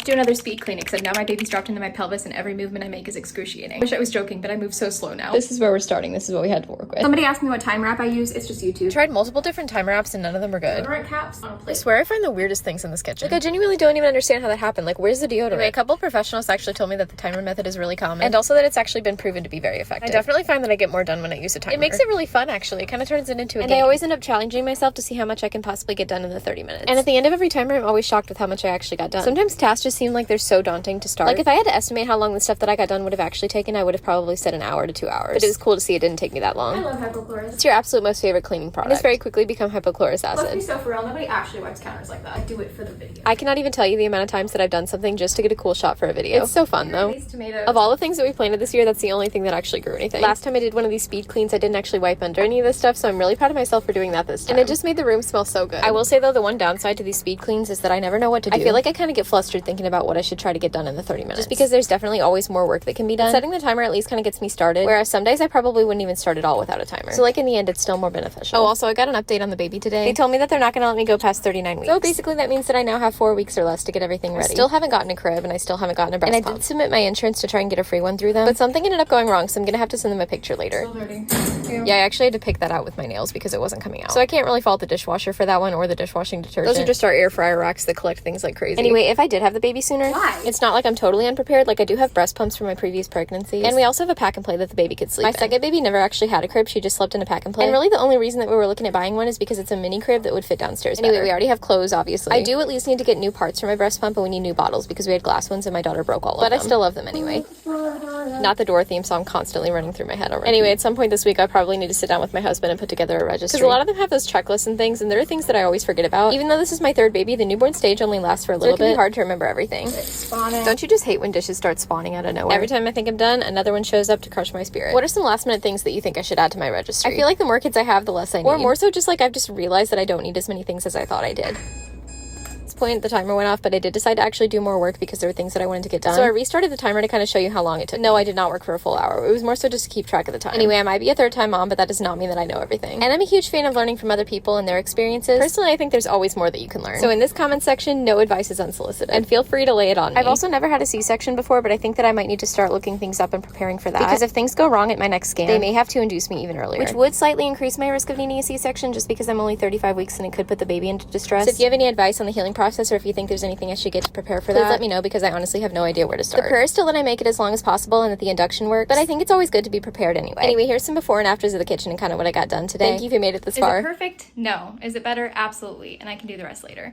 do another speed cleaning because now my baby's dropped into my pelvis and every movement I make is excruciating. I wish I was joking, but I move so slow now. This is where we're starting. This is what we had to work with. Somebody asked me what timer app I use. It's just YouTube. I tried multiple different timer apps and none of them are good. Deodorant caps on a plate. I swear I find the weirdest things in this kitchen. Like, I genuinely don't even understand how that happened. Like, where's the deodorant? Anyway, a couple professionals actually told me that the timer method is really common and also that it's actually been proven to be very effective. I definitely find that I get more done when I use a timer. It makes it really fun, actually. It kind of turns it into a game. And I always end up challenging myself to see how much I can possibly get done in the 30 minutes. And at the end of every timer, I'm always shocked with how much I actually got done. Sometimes tasks just seem like they're so daunting to start. Like, if I had to estimate how long the stuff that I got done would have actually taken, I would have probably said an hour to 2 hours. But it was cool to see it didn't take me that long. I love hypochlorous. It's your absolute most favorite cleaning product. It's very quickly become hypochlorous acid. Let's be so for real, nobody actually wipes counters like that. I do it for the video. I cannot even tell you the amount of times that I've done something just to get a cool shot for a video. It's so fun though. These tomatoes. Of all the things that we planted this year, that's the only thing that actually grew anything. Last time I did one of these speed cleans, I didn't actually wipe under any of this stuff, so I'm really proud of myself for doing that this time. And it just made the room smell so good. I will say though, the one downside to these speed cleans is that I never know what to do. I feel like I kind of get flustered thinking about what I should try to get done in the 30 minutes. Just because there's definitely always more work that can be done. But setting the timer at least kind of gets me started, whereas some days I probably wouldn't even start at all without a timer. So like in the end, it's still more beneficial. Oh, also I got an update on the baby today. They told me that they're not going to let me go past 39 weeks. So basically that means that I now have 4 weeks or less to get everything ready. I still haven't gotten a crib and I still haven't gotten a breast pump. And I did submit my insurance to try and get a free one through them, but something ended up going wrong, so I'm going to have to send them a picture later. So dirty. Yeah, I actually had to pick that out with my nails because it wasn't coming out. So I can't really fault the dishwasher for that one or the dishwashing detergent. Those are just our air fryer racks that collect things like crazy. Anyway, if I did have the baby sooner, why? It's not like I'm totally unprepared. Like, I do have breast pumps from my previous pregnancies. And we also have a pack and play that the baby could sleep in. My second baby never actually had a crib. She just slept in a pack and play. And really the only reason that we were looking at buying one is because it's a mini crib that would fit downstairs better. Anyway, we already have clothes, obviously. I do at least need to get new parts for my breast pump, and we need new bottles because we had glass ones and my daughter broke all of them. But I still love them anyway. Not the door theme song constantly running through my head already. Anyway, at some point this week, I probably need to sit down with my husband and put together a registry. Because a lot of them have those checklists and things, and there are things that I always forget about. Even though this is my third baby, the newborn stage only lasts for a little bit. It can be hard to remember everything. Don't you just hate when dishes start spawning out of nowhere? Every time I think I'm done, another one shows up to crush my spirit. What are some last minute things that you think I should add to my registry? I feel like the more kids I have, the less I need. Or more so just like I've just realized that I don't need as many things as I thought I did. Point the timer went off, but I did decide to actually do more work because there were things that I wanted to get done. So I restarted the timer to kind of show you how long it took. No, I did not work for a full hour. It was more so just to keep track of the time. Anyway, I might be a third time mom, but that does not mean that I know everything. And I'm a huge fan of learning from other people and their experiences. Personally, I think there's always more that you can learn. So in this comment section, no advice is unsolicited. And feel free to lay it on me. I've also never had a C-section before, but I think that I might need to start looking things up and preparing for that. Because if things go wrong at my next scan, they may have to induce me even earlier. Which would slightly increase my risk of needing a C-section just because I'm only 35 weeks and it could put the baby into distress. So if you have any advice on the healing process or if you think there's anything I should get to prepare for that, please let me know because I honestly have no idea where to start. The prayer is still that I make it as long as possible and that the induction works, but I think it's always good to be prepared anyway. Anyway, here's some before and afters of the kitchen and kind of what I got done today. Thank you if you made it this far. Is it perfect? No. Is it better? Absolutely. And I can do the rest later.